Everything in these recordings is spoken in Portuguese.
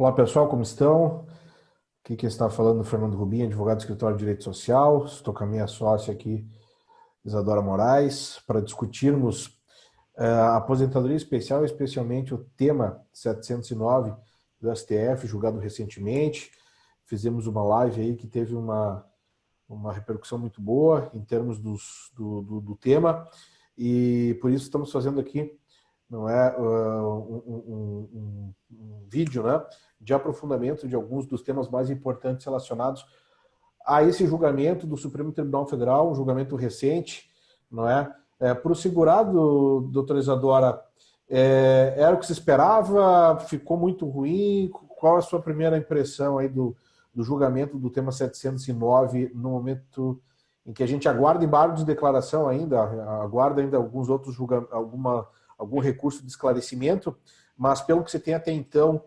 Olá pessoal, como estão? Aqui quem está falando é o Fernando Rubim, advogado do Escritório de Direito Social. Estou com a minha sócia aqui, Isadora Moraes, para discutirmos a aposentadoria especial, especialmente o tema 709 do STF, julgado recentemente. Fizemos uma live aí que teve uma repercussão muito boa em termos do tema, e por isso estamos fazendo aqui não é um vídeo, né, de aprofundamento de alguns dos temas mais importantes relacionados a esse julgamento do Supremo Tribunal Federal, um julgamento recente, não é? Para o segurado, doutora Isadora, era o que se esperava? Ficou muito ruim? Qual a sua primeira impressão aí do julgamento do tema 709 no momento em que a gente aguarda embargo de declaração ainda, aguarda ainda alguns outros algum recurso de esclarecimento, mas pelo que você tem até então,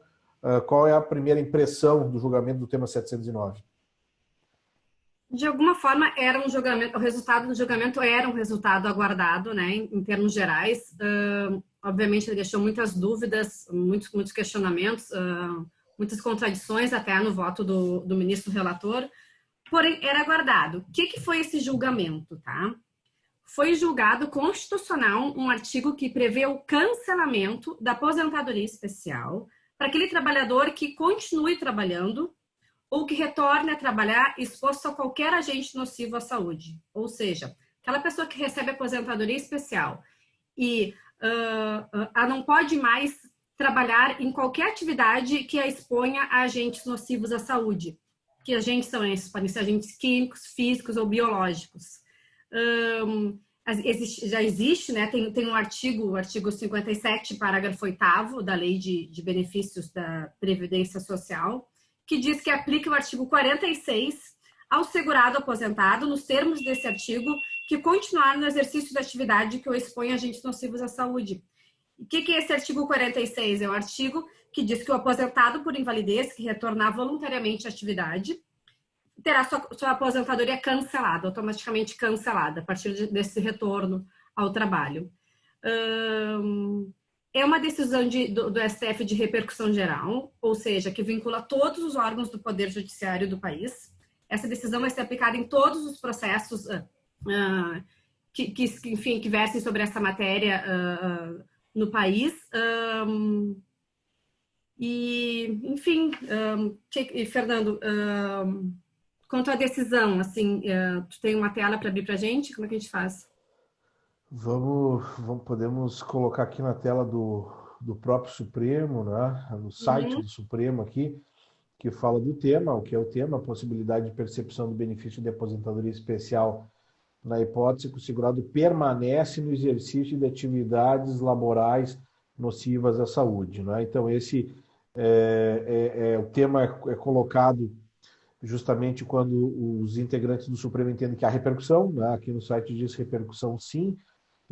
qual é a primeira impressão do julgamento do tema 709? De alguma forma, era um julgamento, o resultado do julgamento era um resultado aguardado, né, em termos gerais. Obviamente, ele deixou muitas dúvidas, muitos questionamentos, muitas contradições até no voto do ministro relator, porém, era aguardado. O que foi esse julgamento, tá? Foi julgado constitucional um artigo que prevê o cancelamento da aposentadoria especial para aquele trabalhador que continue trabalhando ou que retorne a trabalhar exposto a qualquer agente nocivo à saúde. Ou seja, aquela pessoa que recebe aposentadoria especial e não pode mais trabalhar em qualquer atividade que a exponha a agentes nocivos à saúde. Que agentes são esses? Podem ser agentes químicos, físicos ou biológicos. Já existe, né? Tem um artigo, o artigo 57, parágrafo 8º da Lei de Benefícios da Previdência Social, que diz que aplica o artigo 46 ao segurado aposentado, nos termos desse artigo, que continuar no exercício da atividade que o expõe a agentes nocivos à saúde. O que é esse artigo 46? É o artigo que diz que o aposentado por invalidez, que retornar voluntariamente à atividade, terá sua aposentadoria cancelada, automaticamente cancelada, a partir desse retorno ao trabalho. É uma decisão do STF de repercussão geral, ou seja, que vincula todos os órgãos do Poder Judiciário do país. Essa decisão vai ser aplicada em todos os processos que versem sobre essa matéria no país. Fernando, quanto à decisão, assim, tu tem uma tela para abrir para a gente? Como é que a gente faz? Podemos colocar aqui na tela do próprio Supremo, né, no site do Supremo aqui, que fala do tema, o que é o tema, a possibilidade de percepção do benefício de aposentadoria especial na hipótese que o segurado permanece no exercício de atividades laborais nocivas à saúde, né? Então, esse o tema é colocado justamente quando os integrantes do Supremo entendem que há repercussão, né? Aqui no site diz repercussão sim,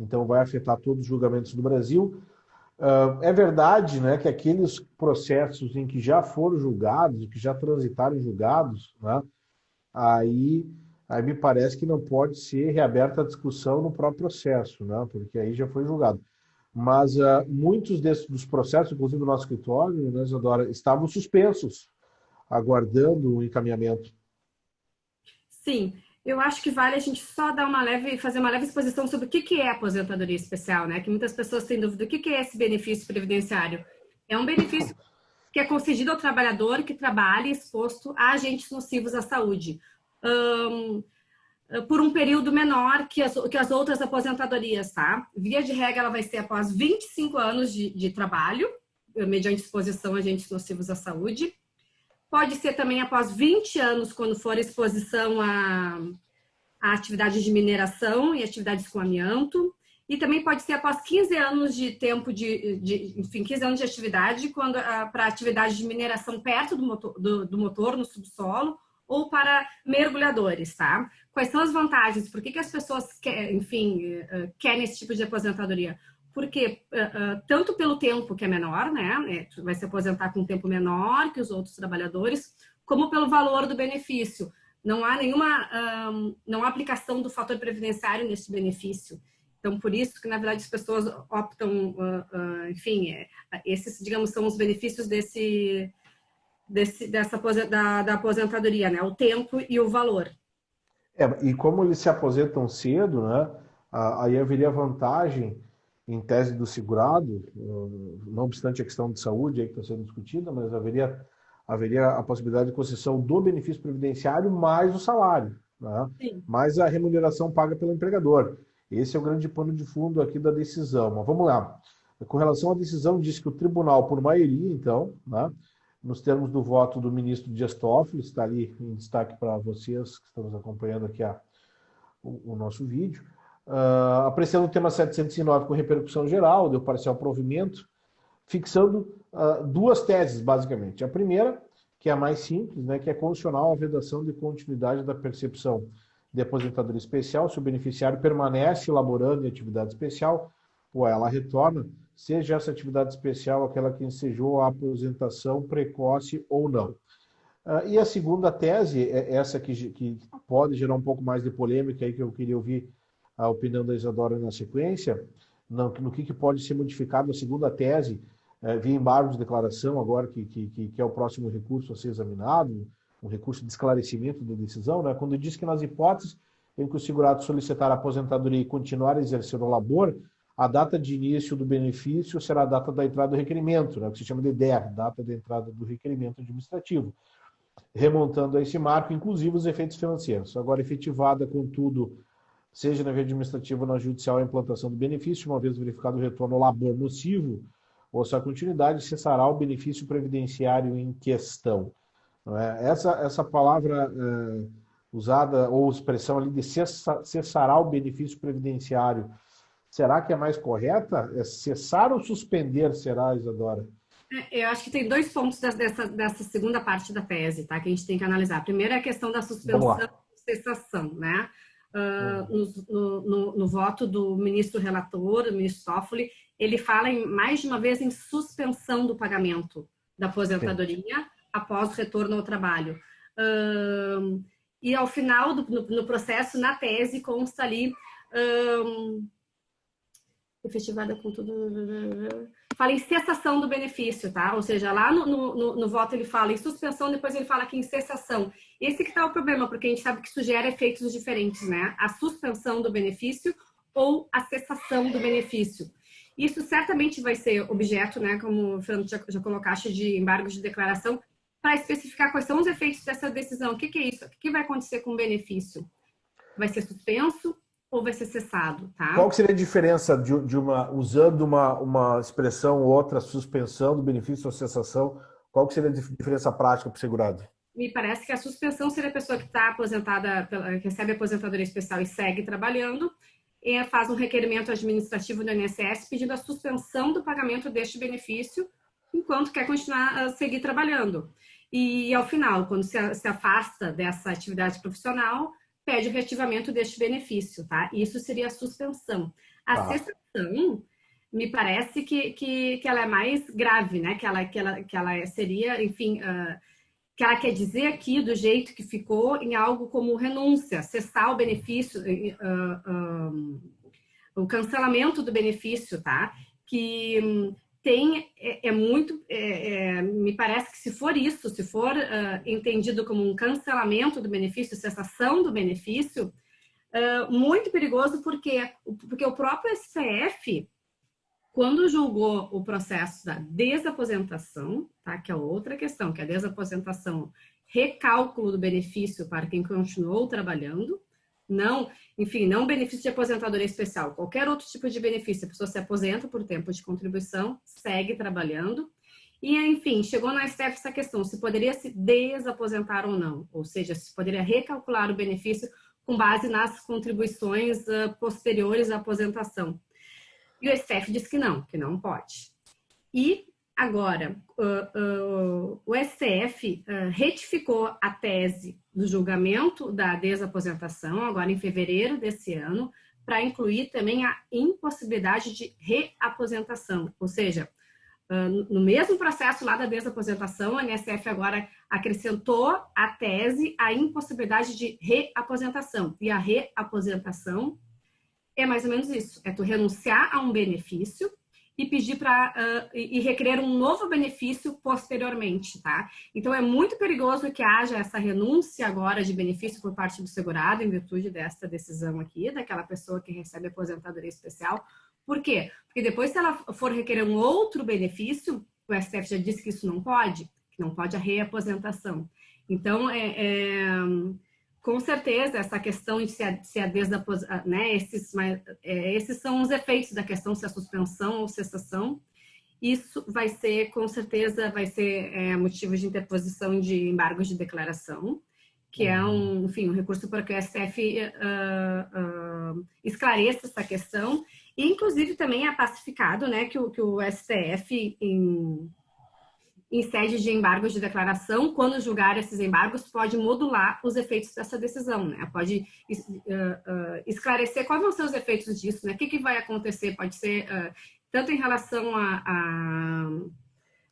então vai afetar todos os julgamentos do Brasil. É verdade, né, que aqueles processos em que já foram julgados, que já transitaram julgados, né, aí me parece que não pode ser reaberta a discussão no próprio processo, né, porque aí já foi julgado. Mas muitos dos processos, inclusive do nosso escritório, né, Isadora, estavam suspensos, aguardando o encaminhamento. Sim, eu acho que vale a gente só dar fazer uma leve exposição sobre o que é aposentadoria especial, né? Que muitas pessoas têm dúvida do que é esse benefício previdenciário. É um benefício que é concedido ao trabalhador que trabalha exposto a agentes nocivos à saúde, por um período menor que as outras aposentadorias, tá? Via de regra, ela vai ser após 25 anos de trabalho, mediante exposição a agentes nocivos à saúde. Pode ser também após 20 anos, quando for exposição a atividades de mineração e atividades com amianto. E também pode ser após 15 anos de tempo enfim, 15 anos de atividade, quando para atividade de mineração perto do motor, no subsolo, ou para mergulhadores, tá? Quais são as vantagens? Por que as pessoas querem esse tipo de aposentadoria? Porque tanto pelo tempo que é menor, né? Vai se aposentar com um tempo menor que os outros trabalhadores, como pelo valor do benefício. Não há não há aplicação do fator previdenciário nesse benefício. Então, por isso que, na verdade, as pessoas optam, esses, digamos, são os benefícios da aposentadoria, né? O tempo e o valor. E como eles se aposentam cedo, né? Aí haveria vantagem em tese do segurado, não obstante a questão de saúde aí que está sendo discutida, mas haveria a possibilidade de concessão do benefício previdenciário mais o salário, né? Mais a remuneração paga pelo empregador. Esse é o grande pano de fundo aqui da decisão. Mas vamos lá. Com relação à decisão, diz que o tribunal, por maioria, então, né, nos termos do voto do ministro Dias Toffoli, está ali em destaque para vocês que estamos acompanhando aqui o nosso vídeo, apreciando o tema 709 com repercussão geral, deu parcial provimento, fixando duas teses, basicamente. A primeira, que é a mais simples, né, que é condicional à vedação de continuidade da percepção de aposentadoria especial, se o beneficiário permanece laborando em atividade especial, ou ela retorna, seja essa atividade especial aquela que ensejou a aposentação precoce ou não. E a segunda tese, é essa que pode gerar um pouco mais de polêmica, aí que eu queria ouvir a opinião da Isadora na sequência, no que pode ser modificado. A segunda tese, via embargo de declaração agora, que é o próximo recurso a ser examinado, um recurso de esclarecimento da decisão, né, quando diz que nas hipóteses em que o segurado solicitar a aposentadoria e continuar a exercer o labor, a data de início do benefício será a data da entrada do requerimento, né, que se chama de DER, data de entrada do requerimento administrativo, remontando a esse marco, inclusive os efeitos financeiros. Agora, efetivada, contudo, seja na via administrativa ou na judicial, a implantação do benefício, uma vez verificado o retorno ao labor nocivo ou sua continuidade, cessará o benefício previdenciário em questão. Essa palavra usada, ou expressão ali de cessará o benefício previdenciário, será que é mais correta? É cessar ou suspender, será, Isadora? Eu acho que tem dois pontos dessa segunda parte da tese, tá? Que a gente tem que analisar. Primeiro é a questão da suspensão e cessação, né? No voto do ministro relator, o ministro Toffoli, ele fala mais de uma vez em suspensão do pagamento da aposentadoria após o retorno ao trabalho. E ao final no processo, na tese, consta ali efetivada com tudo... Fala em cessação do benefício, tá? Ou seja, lá no voto ele fala em suspensão, depois ele fala aqui em cessação. Esse que tá o problema, porque a gente sabe que isso gera efeitos diferentes, né? A suspensão do benefício ou a cessação do benefício. Isso certamente vai ser objeto, né? Como o Fernando já colocaste, de embargo de declaração, para especificar quais são os efeitos dessa decisão. O que é isso? O que vai acontecer com o benefício? Vai ser suspenso ou vai ser cessado, tá? Qual que seria a diferença usando uma expressão ou outra, suspensão do benefício ou cessação, qual que seria a diferença prática para o segurado? Me parece que a suspensão seria a pessoa que está aposentada, recebe aposentadoria especial e segue trabalhando, e faz um requerimento administrativo do INSS pedindo a suspensão do pagamento deste benefício enquanto quer continuar a seguir trabalhando. E ao final, quando se afasta dessa atividade profissional, pede o reativamento deste benefício, tá? Isso seria a suspensão. A cessação, me parece que ela é mais grave, né? Que ela seria, enfim, que ela quer dizer aqui, do jeito que ficou, em algo como renúncia, cessar o benefício, o cancelamento do benefício, tá? Que me parece que se for isso, se for entendido como um cancelamento do benefício, cessação do benefício, muito perigoso porque o próprio STF, quando julgou o processo da desaposentação, tá, que é outra questão, que é a desaposentação, recálculo do benefício para quem continuou trabalhando, não benefício de aposentadoria especial, qualquer outro tipo de benefício, a pessoa se aposenta por tempo de contribuição, segue trabalhando, e enfim, chegou no STF essa questão, se poderia se desaposentar ou não, ou seja, se poderia recalcular o benefício com base nas contribuições posteriores à aposentação. E o STF disse que não pode. E agora, o STF retificou a tese do julgamento da desaposentação, agora em fevereiro desse ano, para incluir também a impossibilidade de reaposentação. Ou seja, no mesmo processo lá da desaposentação, a INSS agora acrescentou à tese a impossibilidade de reaposentação. E a reaposentação é mais ou menos isso, é tu renunciar a um benefício e pedir e requerer um novo benefício posteriormente, tá? Então, é muito perigoso que haja essa renúncia agora de benefício por parte do segurado, em virtude desta decisão aqui, daquela pessoa que recebe aposentadoria especial. Por quê? Porque depois, se ela for requerer um outro benefício, o STF já disse que isso não pode, que não pode a reaposentação. Então, com certeza, essa questão de se a né, esses são os efeitos da questão, se a suspensão ou cessação. Isso vai ser, com certeza, vai ser motivo de interposição de embargos de declaração, que é um recurso para que o STF esclareça essa questão. E, inclusive, também é pacificado, né, que o STF, em sede de embargos de declaração, quando julgar esses embargos, pode modular os efeitos dessa decisão, né? Pode esclarecer quais vão ser os efeitos disso, né? O que vai acontecer? Pode ser tanto em relação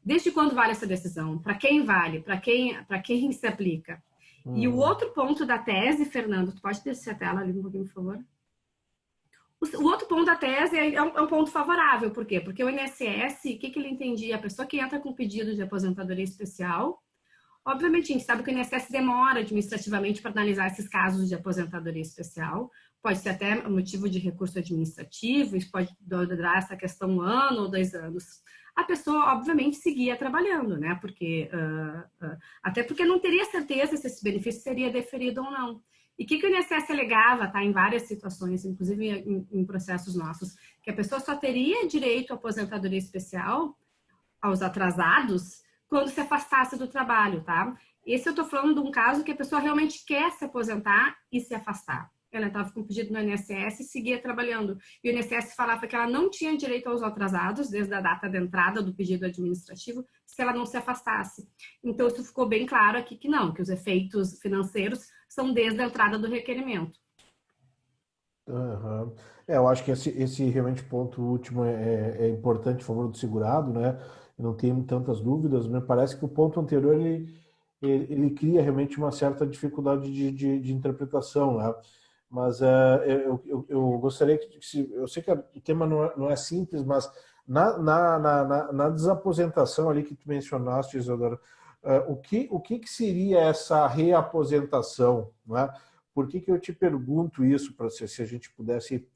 desde quando vale essa decisão, para quem vale, para quem se aplica. E o outro ponto da tese, Fernando, tu pode descer a tela ali um pouquinho, por favor? O outro ponto da tese é um ponto favorável. Por quê? Porque o INSS, o que ele entendia? A pessoa que entra com pedido de aposentadoria especial, obviamente a gente sabe que o INSS demora administrativamente para analisar esses casos de aposentadoria especial. Pode ser até motivo de recurso administrativo, isso pode durar essa questão 1 ano ou 2 anos. A pessoa, obviamente, seguia trabalhando, né? Até porque não teria certeza se esse benefício seria deferido ou não. E o que o INSS alegava, tá, em várias situações, inclusive em processos nossos, que a pessoa só teria direito à aposentadoria especial aos atrasados quando se afastasse do trabalho, tá? Esse eu tô falando de um caso que a pessoa realmente quer se aposentar e se afastar. Ela estava com pedido no INSS e seguia trabalhando. E o INSS falava que ela não tinha direito aos atrasados desde a data de entrada do pedido administrativo se ela não se afastasse. Então, isso ficou bem claro aqui que não, que os efeitos financeiros são desde a entrada do requerimento. Uhum. Eu acho que esse realmente ponto último é importante a favor do segurado, né? Eu não tenho tantas dúvidas, mas parece que o ponto anterior ele cria realmente uma certa dificuldade de interpretação, né? Mas eu gostaria eu sei que o tema não é simples, mas na desaposentação ali que tu mencionaste, Isadora, o que seria essa reaposentação, não é? Por que eu te pergunto isso, para se a gente pudesse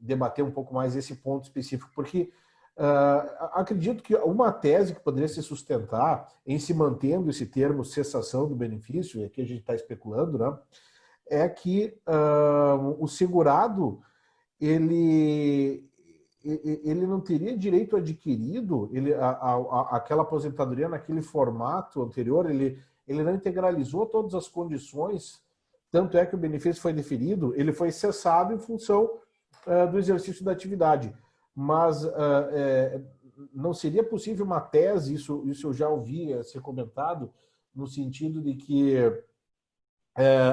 debater um pouco mais esse ponto específico? Porque acredito que uma tese que poderia se sustentar em se mantendo esse termo cessação do benefício, e aqui a gente está especulando, né, é que o segurado ele não teria direito adquirido, aquela aposentadoria naquele formato anterior, ele não integralizou todas as condições, tanto é que o benefício foi deferido, ele foi cessado em função do exercício da atividade. Mas não seria possível uma tese, isso eu já ouvi ser comentado, no sentido de que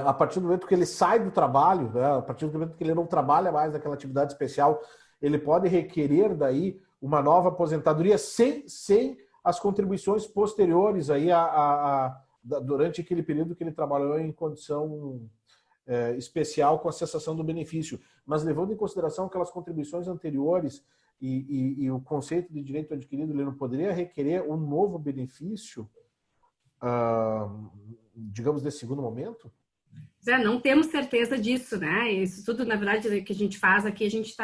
a partir do momento que ele sai do trabalho, né, a partir do momento que ele não trabalha mais naquela atividade especial, ele pode requerer daí uma nova aposentadoria sem as contribuições posteriores aí durante aquele período que ele trabalhou em condição especial com a cessação do benefício, mas levando em consideração aquelas contribuições anteriores e o conceito de direito adquirido, ele não poderia requerer um novo benefício, digamos, nesse segundo momento? Não temos certeza disso, né? Isso tudo, na verdade, que a gente faz aqui, a gente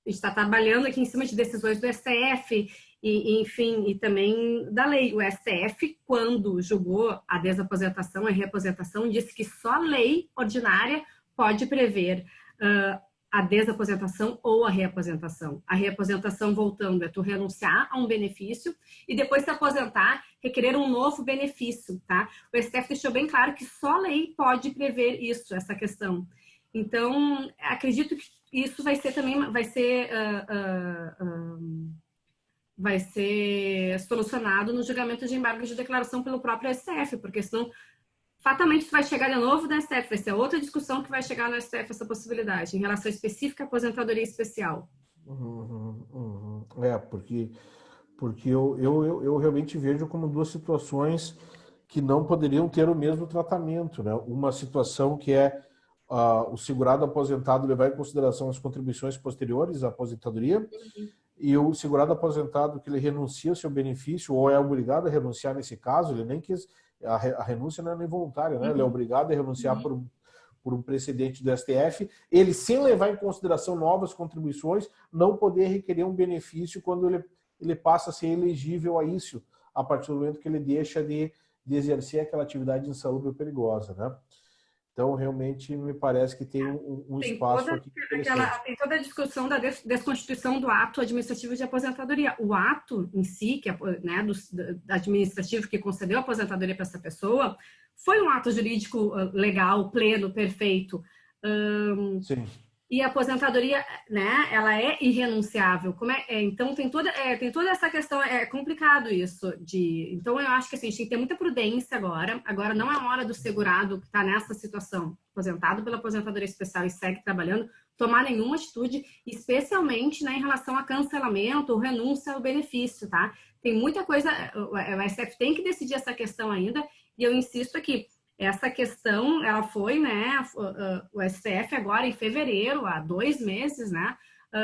está trabalhando aqui em cima de decisões do STF enfim, e também da lei. O STF, quando julgou a desaposentação e reaposentação, disse que só a lei ordinária pode prever a desaposentação ou a reaposentação. A reaposentação, voltando, é tu renunciar a um benefício e depois se aposentar, requerer um novo benefício, tá? O STF deixou bem claro que só a lei pode prever isso, essa questão. Então, acredito que isso vai ser solucionado no julgamento de embargo de declaração pelo próprio STF, porque senão fatalmente vai chegar de novo no STF, vai ser outra discussão que vai chegar no STF essa possibilidade, em relação específica à aposentadoria especial. Porque eu realmente vejo como duas situações que não poderiam ter o mesmo tratamento, né? Uma situação que é o segurado aposentado levar em consideração as contribuições posteriores à aposentadoria, e o segurado aposentado que ele renuncia ao seu benefício, ou é obrigado a renunciar nesse caso, ele nem quis, a renúncia não é nem voluntária, né? Ele é obrigado a renunciar por um precedente do STF, ele, sem levar em consideração novas contribuições, não poder requerer um benefício quando ele passa a ser elegível a isso, a partir do momento que ele deixa de exercer aquela atividade insalubre ou perigosa, né? Então, realmente, me parece que tem um espaço aqui interessante. Tem toda a discussão da desconstituição do ato administrativo de aposentadoria. O ato em si, que é, né, do administrativo que concedeu a aposentadoria para essa pessoa, foi um ato jurídico legal, pleno, perfeito. Sim. E a aposentadoria, né, ela é irrenunciável. Então, tem toda essa questão, é complicado isso. Então, eu acho que assim, a gente tem que ter muita prudência agora. Agora não é a hora do segurado que está nessa situação, aposentado pela aposentadoria especial e segue trabalhando, tomar nenhuma atitude, especialmente, né, em relação a cancelamento ou renúncia ao benefício, tá? Tem muita coisa, o STF tem que decidir essa questão ainda, e eu insisto aqui, essa questão, ela foi, né, o STF agora em fevereiro, há 2 meses, né,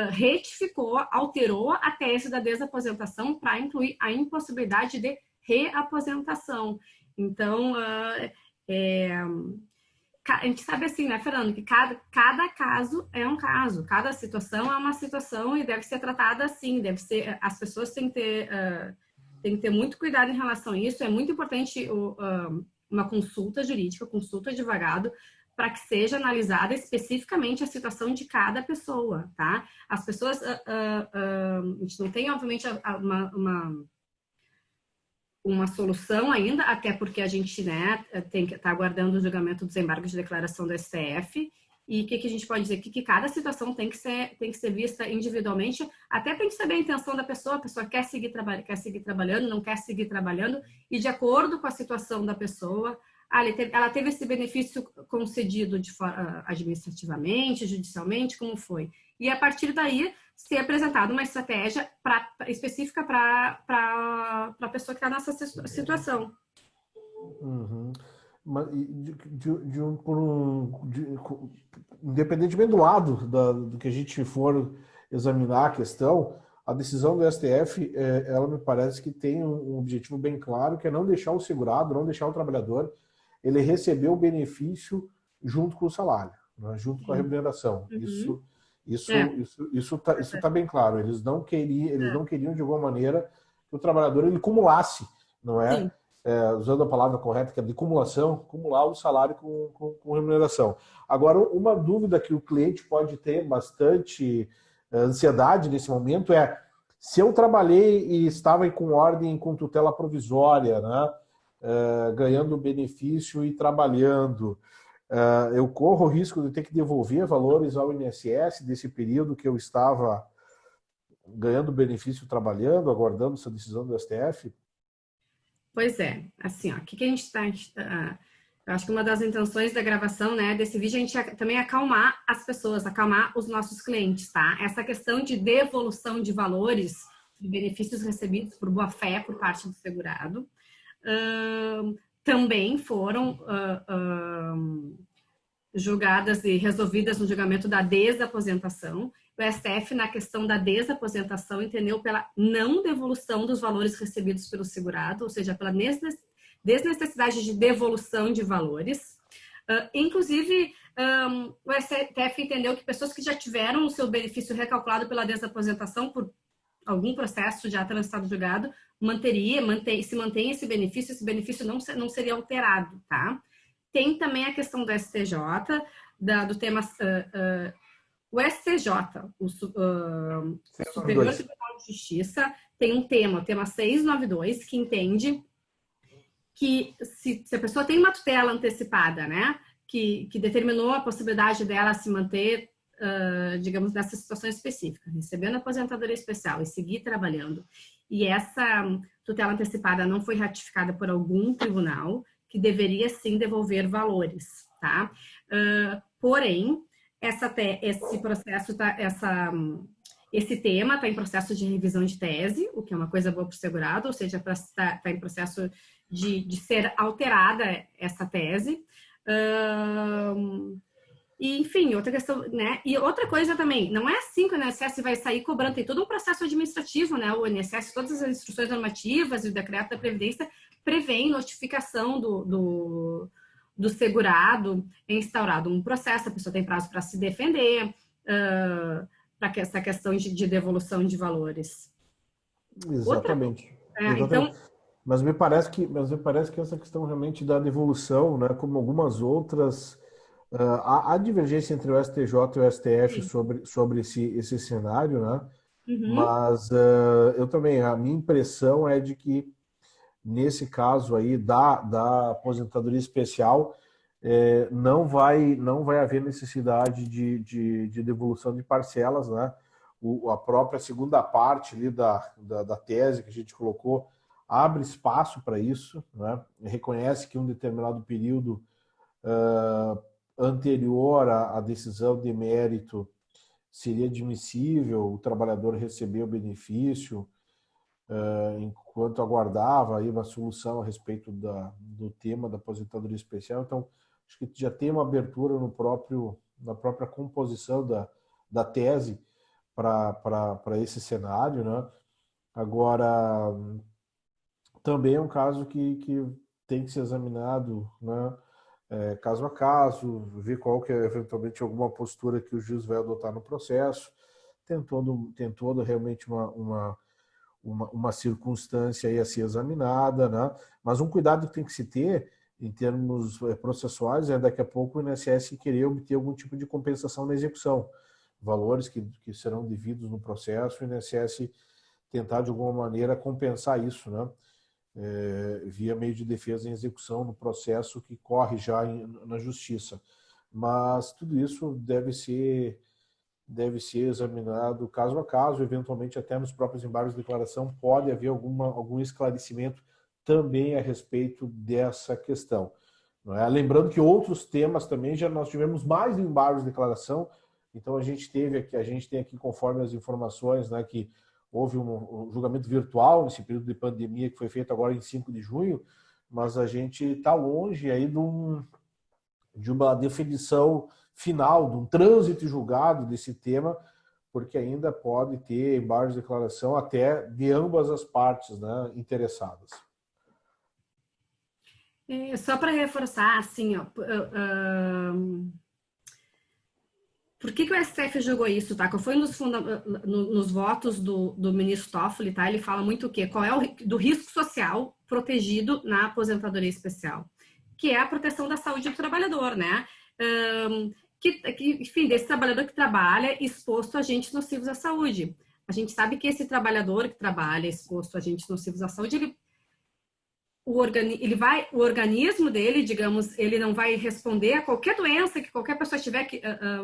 retificou, alterou a tese da desaposentação para incluir a impossibilidade de reaposentação. Então, a gente sabe assim, né, Fernando, que cada caso é um caso, cada situação é uma situação e deve ser tratada assim, as pessoas têm que ter muito cuidado em relação a isso, é muito importante uma consulta jurídica, consulta advogado, para que seja analisada especificamente a situação de cada pessoa, tá? As pessoas, a gente não tem, obviamente, uma solução ainda, até porque a gente, né, tem que estar aguardando o julgamento dos embargos de declaração do STF, e o que a gente pode dizer? Que cada situação tem que ser vista individualmente, até para a gente saber a intenção da pessoa. A pessoa quer seguir trabalhando, não quer seguir trabalhando, e de acordo com a situação da pessoa, ela teve esse benefício concedido administrativamente, judicialmente, como foi? E a partir daí, ser apresentada uma estratégia específica para a pessoa que está nessa situação. Uhum. Independentemente do lado do que a gente for examinar a questão, a decisão do STF, ela me parece que tem um objetivo bem claro, que é não deixar o segurado, não deixar o trabalhador, ele receber o benefício junto com o salário, né, junto com a remuneração. Uhum. Isso tá bem claro. Eles não queriam de alguma maneira que o trabalhador ele cumulasse, não é? Usando a palavra correta, que é de cumulação, acumular o salário com remuneração. Agora, uma dúvida que o cliente pode ter bastante ansiedade nesse momento é: se eu trabalhei e estava com ordem com tutela provisória, né, ganhando benefício e trabalhando, eu corro o risco de ter que devolver valores ao INSS desse período que eu estava ganhando benefício trabalhando, aguardando essa decisão do STF? Pois é, assim, ó, o que a gente está... eu acho que uma das intenções da gravação, né, desse vídeo, a gente também acalmar as pessoas, acalmar os nossos clientes, tá? Essa questão de devolução de valores, de benefícios recebidos por boa-fé por parte do segurado, também foram julgadas e resolvidas no julgamento da desaposentação. O STF, na questão da desaposentação, entendeu pela não devolução dos valores recebidos pelo segurado, ou seja, pela desnecessidade de devolução de valores. Inclusive, o STF entendeu que pessoas que já tiveram o seu benefício recalculado pela desaposentação por algum processo já transitado julgado, se mantém esse benefício não seria alterado, tá? Tem também a questão do STJ, do tema... o STJ, o Superior Tribunal de Justiça, tem um tema, o tema 692, que entende que se a pessoa tem uma tutela antecipada, né, que determinou a possibilidade dela se manter, digamos, nessa situação específica, recebendo aposentadoria especial e seguir trabalhando, e essa tutela antecipada não foi ratificada por algum tribunal, que deveria sim devolver valores, tá? Porém, esse processo esse tema está em processo de revisão de tese, o que é uma coisa boa para o segurado, ou seja, está em processo de ser alterada essa tese. E, enfim, outra questão, né? E outra coisa também, não é assim que o INSS vai sair cobrando, tem todo um processo administrativo, né? O INSS, todas as instruções normativas e o decreto da Previdência prevêem notificação do segurado, é instaurado um processo, a pessoa tem prazo para se defender, para essa questão de devolução de valores. Exatamente. Então, Mas me parece que essa questão realmente da devolução, né, como algumas outras, há divergência entre o STJ e o STF sobre esse cenário, né? Mas eu também, a minha impressão é de que nesse caso aí da aposentadoria especial, não vai haver necessidade de devolução de parcelas, né? A própria segunda parte ali da tese que a gente colocou abre espaço para isso, né? Reconhece que um determinado período anterior à decisão de mérito seria admissível o trabalhador receber o benefício enquanto aguardava aí uma solução a respeito do tema da aposentadoria especial. Então, acho que já tem uma abertura na própria composição da tese para esse cenário, né? Agora, também é um caso que tem que ser examinado, né? Caso a caso, ver qual que é eventualmente alguma postura que o juiz vai adotar no processo, tentando realmente uma circunstância aí a ser examinada, né? Mas um cuidado que tem que se ter em termos processuais é daqui a pouco o INSS querer obter algum tipo de compensação na execução, valores que serão devidos no processo, o INSS tentar de alguma maneira compensar isso, né? Via meio de defesa em execução no processo que corre já na justiça. Mas tudo isso deve ser examinado caso a caso, eventualmente até nos próprios embargos de declaração pode haver algum esclarecimento também a respeito dessa questão. Não é? Lembrando que outros temas também nós tivemos mais embargos de declaração, então a gente tem aqui, conforme as informações, né, que houve um julgamento virtual nesse período de pandemia que foi feito agora em 5 de junho, mas a gente está longe aí de uma definição final, de um trânsito julgado desse tema, porque ainda pode ter embargos de declaração até de ambas as partes, né, interessadas. Só para reforçar, assim, ó, por que o STF julgou isso, tá? Qual foi nos votos do ministro Toffoli, tá? Ele fala muito o quê? Qual é do risco social protegido na aposentadoria especial, que é a proteção da saúde do trabalhador, né? Enfim, desse trabalhador que trabalha exposto a agentes nocivos à saúde. A gente sabe que esse trabalhador que trabalha exposto a agentes nocivos à saúde, o organismo dele, digamos, ele não vai responder a qualquer doença que qualquer pessoa tiver,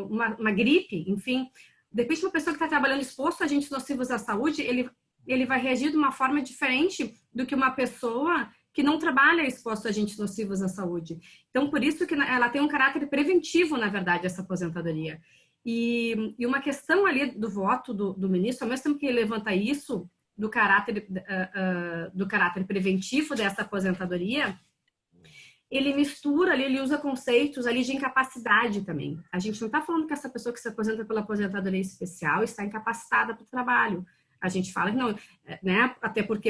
uma gripe, enfim. De repente, uma pessoa que está trabalhando exposto a agentes nocivos à saúde, ele vai reagir de uma forma diferente do que uma pessoa que não trabalha exposto a agentes nocivos à saúde. Então, por isso que ela tem um caráter preventivo, na verdade, essa aposentadoria. E uma questão ali do voto do ministro, ao mesmo tempo que ele levanta isso, do caráter preventivo dessa aposentadoria, ele mistura ali, ele usa conceitos ali de incapacidade também. A gente não está falando que essa pessoa que se aposenta pela aposentadoria especial está incapacitada para o trabalho. A gente fala que não, né? Até porque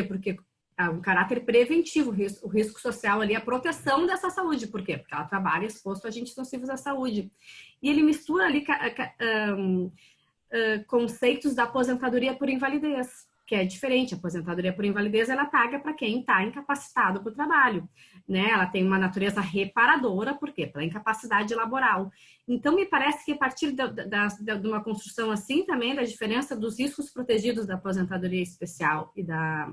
é um caráter preventivo, o risco social ali, a proteção dessa saúde. Por quê? Porque ela trabalha exposto a agentes nocivos à saúde. E ele mistura ali conceitos da aposentadoria por invalidez, que é diferente. A aposentadoria por invalidez, ela paga para quem está incapacitado para o trabalho, né? Ela tem uma natureza reparadora, por quê? Pela incapacidade laboral. Então, me parece que a partir de uma construção assim também, da diferença dos riscos protegidos da aposentadoria especial e da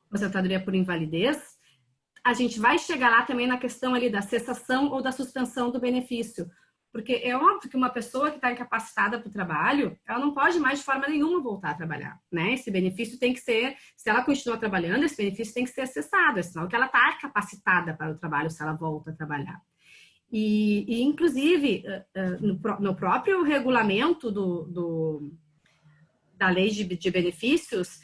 aposentadoria por invalidez, a gente vai chegar lá também na questão ali da cessação ou da suspensão do benefício. Porque é óbvio que uma pessoa que está incapacitada para o trabalho, ela não pode mais de forma nenhuma voltar a trabalhar, né? Esse benefício tem que ser, se ela continua trabalhando, esse benefício tem que ser cessado, é sinal que ela está capacitada para o trabalho se ela volta a trabalhar. E inclusive, no próprio regulamento da lei de benefícios,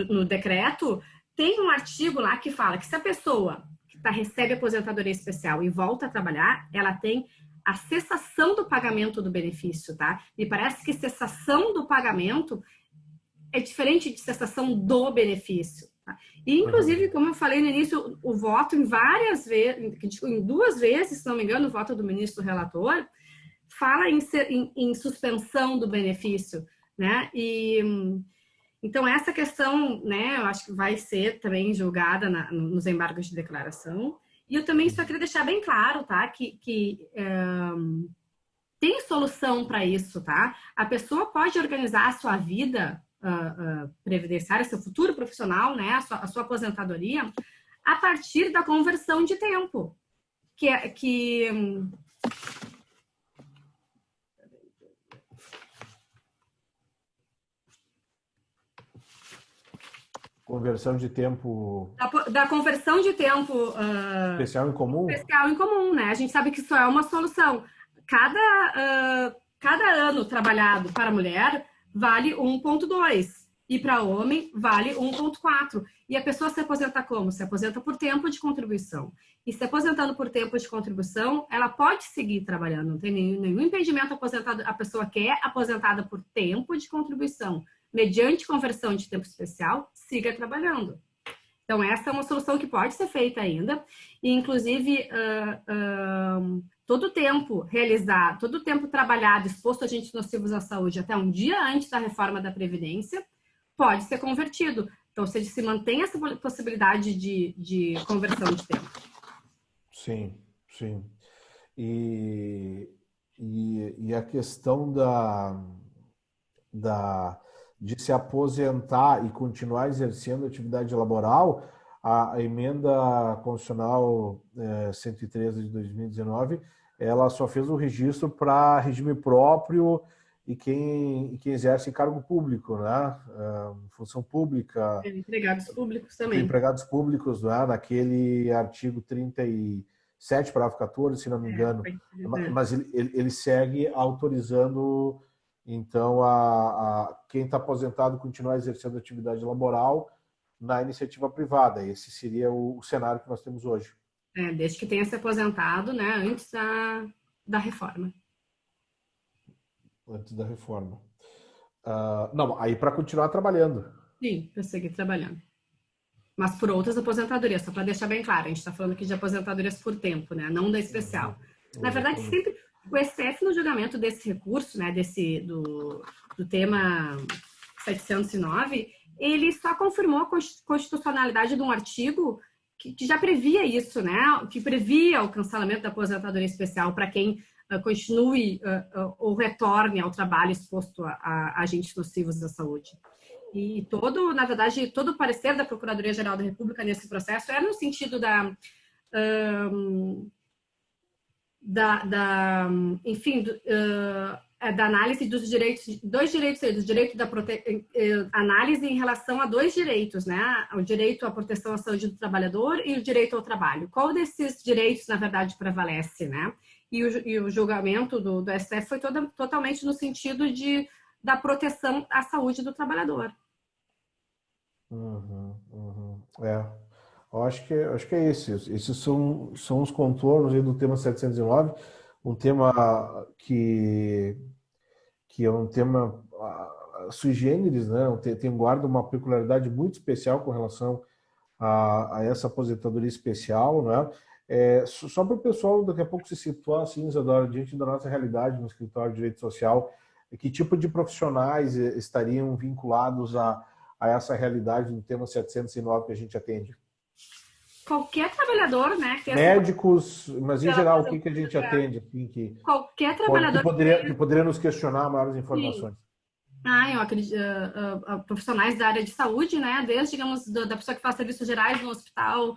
no decreto, tem um artigo lá que fala que se a pessoa que recebe aposentadoria especial e volta a trabalhar, ela tem a cessação do pagamento do benefício, tá? Me parece que cessação do pagamento é diferente de cessação do benefício. Tá? E, inclusive, como eu falei no início, o voto em várias vezes, em 2 vezes, se não me engano, o voto do ministro relator, fala em suspensão do benefício, né? E então essa questão, né, eu acho que vai ser também julgada nos embargos de declaração. E eu também só queria deixar bem claro, tá, que tem solução para isso, tá? A pessoa pode organizar a sua vida previdenciária, seu futuro profissional, né, a sua aposentadoria, a partir da conversão de tempo, Conversão de tempo... Da conversão de tempo... especial em comum? Especial em comum, né? A gente sabe que isso é uma solução. Cada ano trabalhado para a mulher vale 1,2 e para homem vale 1,4. E a pessoa se aposenta como? Se aposenta por tempo de contribuição. E se aposentando por tempo de contribuição, ela pode seguir trabalhando. Não tem nenhum impedimento aposentado. A pessoa que é aposentada por tempo de contribuição, mediante conversão de tempo especial, siga trabalhando. Então, essa é uma solução que pode ser feita ainda. E, inclusive, todo o tempo realizado, todo o tempo trabalhado, exposto a agentes nocivos à saúde até um dia antes da reforma da Previdência, pode ser convertido. Então, ou seja, se mantém essa possibilidade de conversão de tempo. Sim, sim. E a questão de se aposentar e continuar exercendo atividade laboral, a emenda constitucional 113 de 2019, ela só fez o registro para regime próprio e quem exerce cargo público, né? Função pública. Empregados públicos também. Empregados públicos, né? Naquele artigo 37, parágrafo 14, se não me engano. Mas ele segue autorizando... Então, quem está aposentado continuar exercendo atividade laboral na iniciativa privada. Esse seria o cenário que nós temos hoje. Desde que tenha se aposentado, né, antes da reforma. Antes da reforma. Não, aí para continuar trabalhando. Sim, para seguir trabalhando. Mas por outras aposentadorias, só para deixar bem claro, a gente está falando aqui de aposentadorias por tempo, né, não da especial. Na verdade, sempre... O STF, no julgamento desse recurso, né, do tema 709, ele só confirmou a constitucionalidade de um artigo que já previa isso, né, que previa o cancelamento da aposentadoria especial para quem continue ou retorne ao trabalho exposto a agentes nocivos da saúde. E na verdade, todo o parecer da Procuradoria-Geral da República nesse processo era no sentido da análise dos direitos, análise em relação a 2 direitos, né? O direito à proteção à saúde do trabalhador e o direito ao trabalho. Qual desses direitos, na verdade, prevalece, né? E o julgamento do STF foi totalmente no sentido da proteção à saúde do trabalhador. Acho que é isso. Esses são os contornos aí do tema 709, um tema que é um tema sui generis, né? Guarda uma peculiaridade muito especial com relação a essa aposentadoria especial, né? Só para o pessoal daqui a pouco se situar, assim, Isadora, diante da nossa realidade no escritório de direito social, que tipo de profissionais estariam vinculados a essa realidade do tema 709 que a gente atende? Qualquer trabalhor, né? Médicos, mas em geral, o que a gente atende? Assim, qualquer trabalhador que poderia nos questionar maiores informações. Eu acredito, profissionais da área de saúde, né? Desde, digamos, da pessoa que faz serviços gerais no hospital,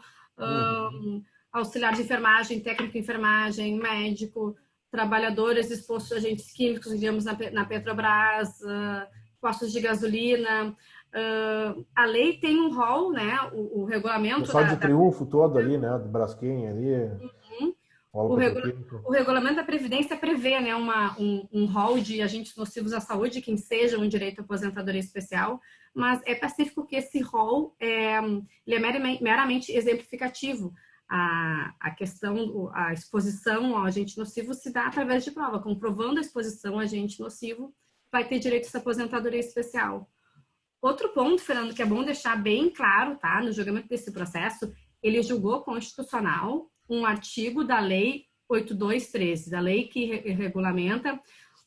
auxiliar de enfermagem, técnico de enfermagem, médico, trabalhadores expostos a agentes químicos, digamos, na Petrobras, postos de gasolina. A lei tem um rol, né? O regulamento... O pessoal de Triunfo todo ali, né? De Braskem ali. O regulamento da Previdência prevê, né, um rol de agentes nocivos à saúde que ensejam um direito à aposentadoria especial, mas é pacífico que esse rol ele é meramente exemplificativo. a questão, a exposição ao agente nocivo se dá através de prova. Comprovando a exposição ao agente nocivo, vai ter direito a essa aposentadoria especial. Outro ponto, Fernando, que é bom deixar bem claro, tá? No julgamento desse processo, ele julgou constitucional um artigo da Lei 8213, da lei que regulamenta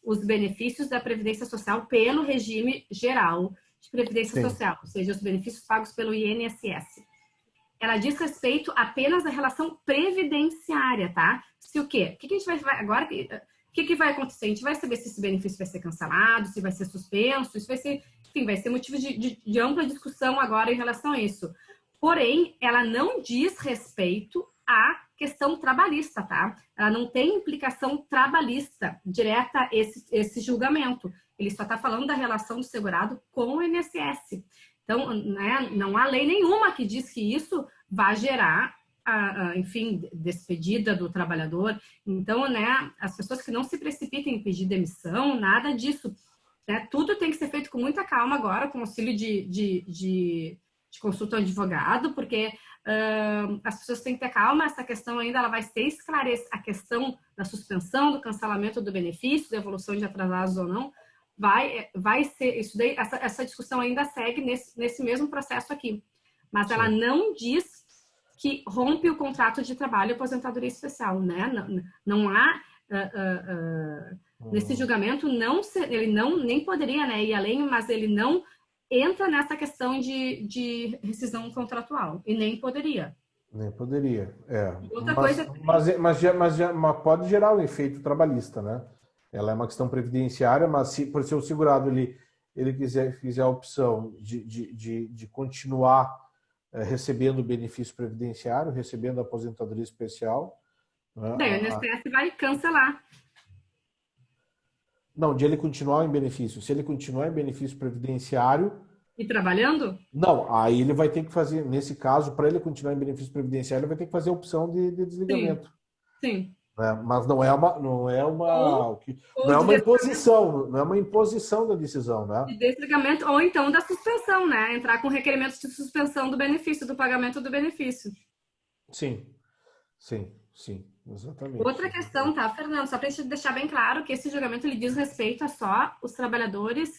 os benefícios da Previdência Social pelo regime geral de Previdência Social, ou seja, os benefícios pagos pelo INSS. Ela diz respeito apenas à relação previdenciária, tá? Se o quê? O que a gente vai agora? O que vai acontecer? A gente vai saber se esse benefício vai ser cancelado, se vai ser suspenso, isso vai ser, enfim, vai ser motivo de ampla discussão agora em relação a isso. Porém, ela não diz respeito à questão trabalhista, tá? Ela não tem implicação trabalhista direta a esse julgamento. Ele só está falando da relação do segurado com o INSS. Então, né, não há lei nenhuma que diz que isso vai gerar, enfim, despedida do trabalhador. Então, né, as pessoas que não se precipitem em pedir demissão, nada disso. Né? Tudo tem que ser feito com muita calma agora, com auxílio de consulta ao advogado, porque as pessoas têm que ter calma. Essa questão ainda ela vai ser esclarecida, a questão da suspensão, do cancelamento do benefício, da evolução de atrasados ou não, vai ser, isso daí, essa discussão ainda segue nesse mesmo processo aqui. Mas ela não diz que rompe o contrato de trabalho e aposentadoria especial, né? Não há, nesse julgamento, ele nem poderia, né, ir além, mas ele não entra nessa questão de rescisão contratual, e nem poderia. Nem poderia, Outra coisa... Mas pode gerar um efeito trabalhista, né? Ela é uma questão previdenciária, mas se por ser o segurado ele fizer a opção de continuar recebendo o benefício previdenciário, recebendo a aposentadoria especial... Né? Daí o INSS vai cancelar. Não, de ele continuar em benefício. Se ele continuar em benefício previdenciário... E trabalhando? Não, aí ele vai ter que fazer, nesse caso, para ele continuar em benefício previdenciário, ele vai ter que fazer a opção de desligamento. Sim. Mas não é uma imposição da decisão, né? De desligamento ou então da suspensão, né? Entrar com requerimento de suspensão do benefício, do pagamento do benefício. Sim, exatamente. Outra questão, tá, Fernando? Só para a gente deixar bem claro que esse julgamento ele diz respeito a só os trabalhadores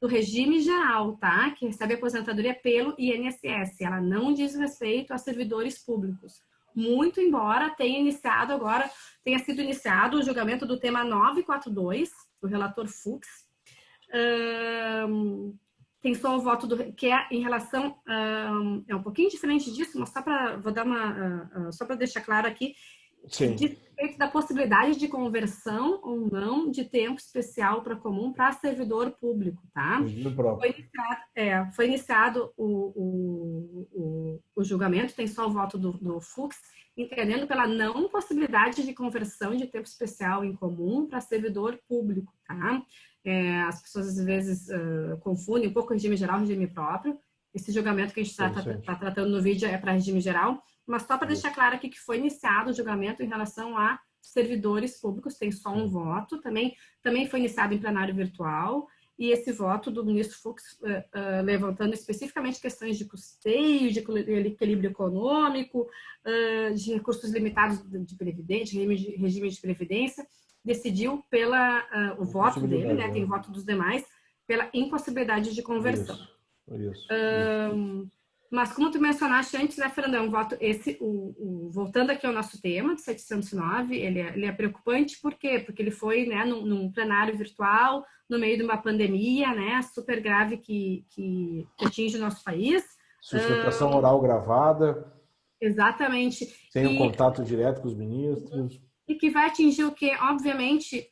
do regime geral, tá? Que recebe aposentadoria pelo INSS. Ela não diz respeito a servidores públicos. Muito embora tenha sido iniciado o julgamento do tema 942, do relator Fux. Tem só o voto que é em relação... é um pouquinho diferente disso, mas só para deixar claro aqui, Sim. Diz respeito da possibilidade de conversão ou não de tempo especial para comum para servidor público, tá? Foi iniciado o julgamento, tem só o voto do Fux, entendendo pela não possibilidade de conversão de tempo especial em comum para servidor público, tá? As pessoas às vezes confundem um pouco regime geral e regime próprio. Esse julgamento que a gente está tratando no vídeo é para regime geral, mas só para deixar claro aqui que foi iniciado o julgamento em relação a servidores públicos, tem só um voto, também foi iniciado em plenário virtual, e esse voto do ministro Fux levantando especificamente questões de custeio, de equilíbrio econômico, de recursos limitados de previdência, regime de previdência, decidiu o voto dele, né, tem voto dos demais, pela impossibilidade de conversão. Isso. Mas como tu mencionaste antes, né, Fernando, é um voto, voltando aqui ao nosso tema, de 709, ele é preocupante, por quê? Porque ele foi, né, num plenário virtual, no meio de uma pandemia, né, super grave que atinge o nosso país. Sustentação oral gravada. Exatamente. Sem um contato direto com os ministros. E que vai atingir o quê? Obviamente,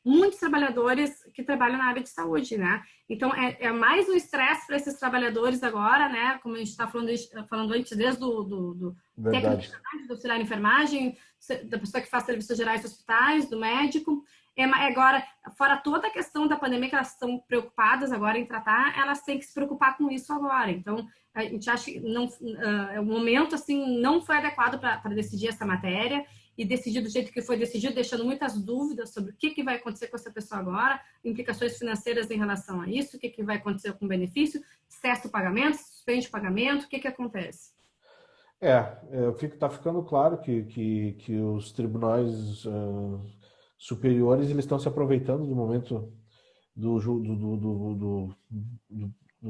muitos trabalhadores que trabalham na área de saúde, né? Então, é mais um estresse para esses trabalhadores agora, né? Como a gente está falando antes, desde do técnico, do auxiliar de enfermagem, da pessoa que faz serviços gerais nos hospitais, do médico. Agora, fora toda a questão da pandemia que elas estão preocupadas agora em tratar, elas têm que se preocupar com isso agora. Então, a gente acha que o momento, assim, não foi adequado para decidir essa matéria, e decidir do jeito que foi decidido, deixando muitas dúvidas sobre o que vai acontecer com essa pessoa agora, implicações financeiras em relação a isso, o que vai acontecer com o benefício, cessa o pagamento, suspende o pagamento, o que acontece? Tá ficando claro que os tribunais superiores eles estão se aproveitando do momento do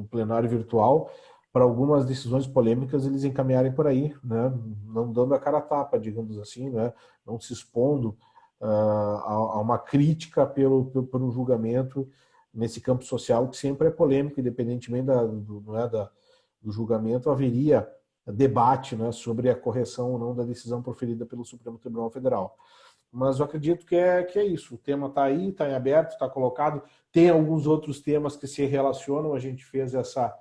plenário virtual para algumas decisões polêmicas eles encaminharem por aí, né? Não dando a cara a tapa, digamos assim, né? Não se expondo a uma crítica pelo julgamento nesse campo social, que sempre é polêmico, independentemente do julgamento, haveria debate, né, sobre a correção ou não da decisão proferida pelo Supremo Tribunal Federal. Mas eu acredito que é isso. O tema está aí, está em aberto, está colocado. Tem alguns outros temas que se relacionam. A gente fez essa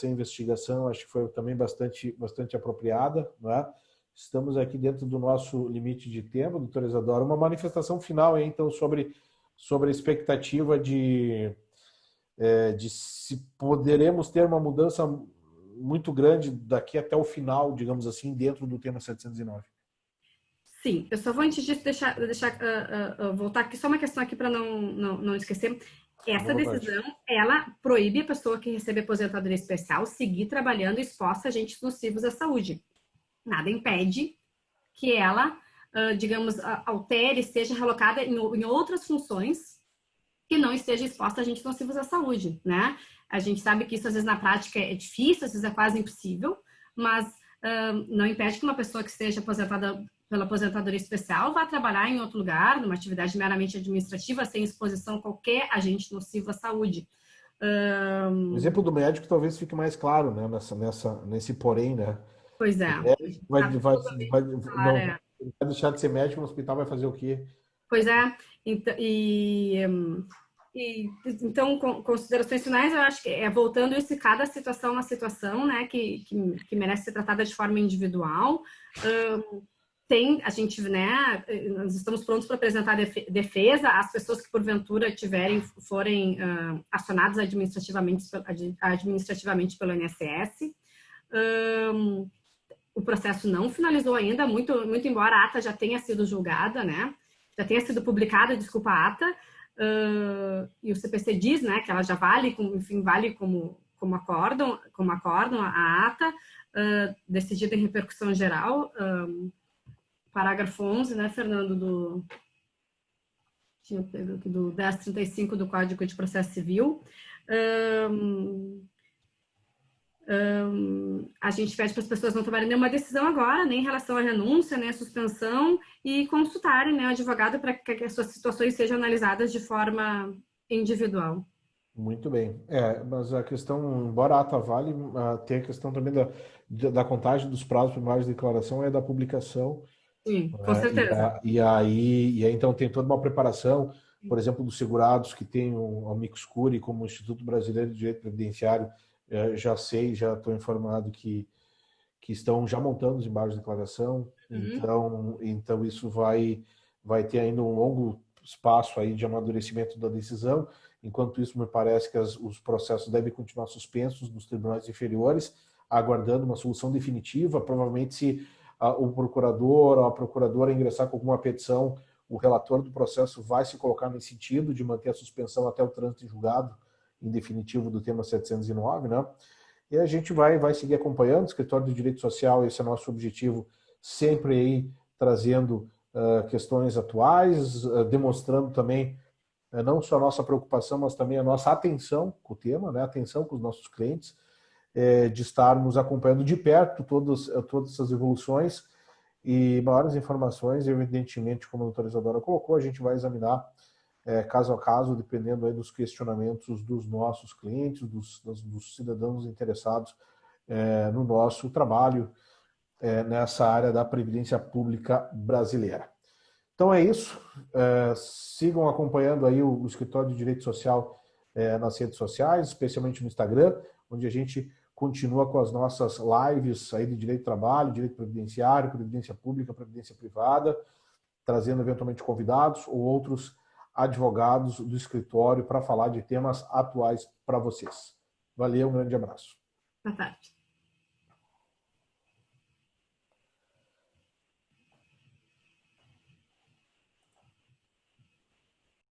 investigação, acho que foi também bastante apropriada, né? Estamos aqui dentro do nosso limite de tempo, doutora Isadora. Uma manifestação final, então, sobre a expectativa de se poderemos ter uma mudança muito grande daqui até o final, digamos assim, dentro do tema 709. Sim, eu só vou, antes disso, voltar aqui, só uma questão aqui para não esquecer. Essa decisão, ela proíbe a pessoa que recebe aposentadoria especial seguir trabalhando exposta a agentes nocivos à saúde. Nada impede que ela, digamos, altere, seja relocada em outras funções que não esteja exposta a agentes nocivos à saúde, né? A gente sabe que isso, às vezes, na prática é difícil, às vezes é quase impossível, mas não impede que uma pessoa que esteja aposentada pela aposentadoria especial vá trabalhar em outro lugar, numa atividade meramente administrativa, sem exposição a qualquer agente nocivo à saúde. O exemplo do médico talvez fique mais claro, né? Nesse porém, né? Pois é. O médico não vai deixar de ser médico no hospital, vai fazer o quê? Pois é. Então, considerações finais, eu acho que voltando isso, cada situação é uma situação, né, que merece ser tratada de forma individual. A gente, né, nós estamos prontos para apresentar defesa às pessoas que porventura forem acionadas administrativamente pelo INSS. O processo não finalizou ainda, muito embora a ata já tenha sido julgada, né, já tenha sido publicada, desculpa, a ata, e o CPC diz, né, que ela já vale como acórdão a ata, decidida em repercussão geral. Parágrafo 11, né, Fernando, tinha pego aqui do 1035 do Código de Processo Civil. A gente pede para as pessoas não tomarem nenhuma decisão agora, nem em relação à renúncia, nem à suspensão, e consultarem, né, o advogado para que as suas situações sejam analisadas de forma individual. Muito bem. Mas a questão, embora a ata vale, tem a questão também da contagem dos prazos para mais declaração e da publicação. Sim, com certeza. E aí então tem toda uma preparação, por exemplo, dos segurados que tem o Amicus Curiae, como o Instituto Brasileiro de Direito Previdenciário, já estou informado que estão já montando os embargos de declaração. Então isso vai ter ainda um longo espaço aí de amadurecimento da decisão. Enquanto isso, me parece que os processos devem continuar suspensos nos tribunais inferiores, aguardando uma solução definitiva. Provavelmente, se o procurador ou a procuradora ingressar com alguma petição, o relator do processo vai se colocar nesse sentido de manter a suspensão até o trânsito em julgado, em definitivo, do tema 709, né? E a gente vai seguir acompanhando o Escritório de Direito Social, esse é nosso objetivo, sempre aí trazendo questões atuais, demonstrando também não só a nossa preocupação, mas também a nossa atenção com o tema, né? Atenção com os nossos clientes, de estarmos acompanhando de perto todas essas evoluções e maiores informações, evidentemente, como a doutora Isadora colocou, a gente vai examinar caso a caso, dependendo aí dos questionamentos dos nossos clientes, dos cidadãos interessados no nosso trabalho nessa área da Previdência Pública brasileira. Então é isso. Sigam acompanhando aí o Escritório de Direito Social nas redes sociais, especialmente no Instagram, onde a gente continua com as nossas lives aí de direito do trabalho, direito previdenciário, previdência pública, previdência privada, trazendo eventualmente convidados ou outros advogados do escritório para falar de temas atuais para vocês. Valeu, um grande abraço. Boa tarde.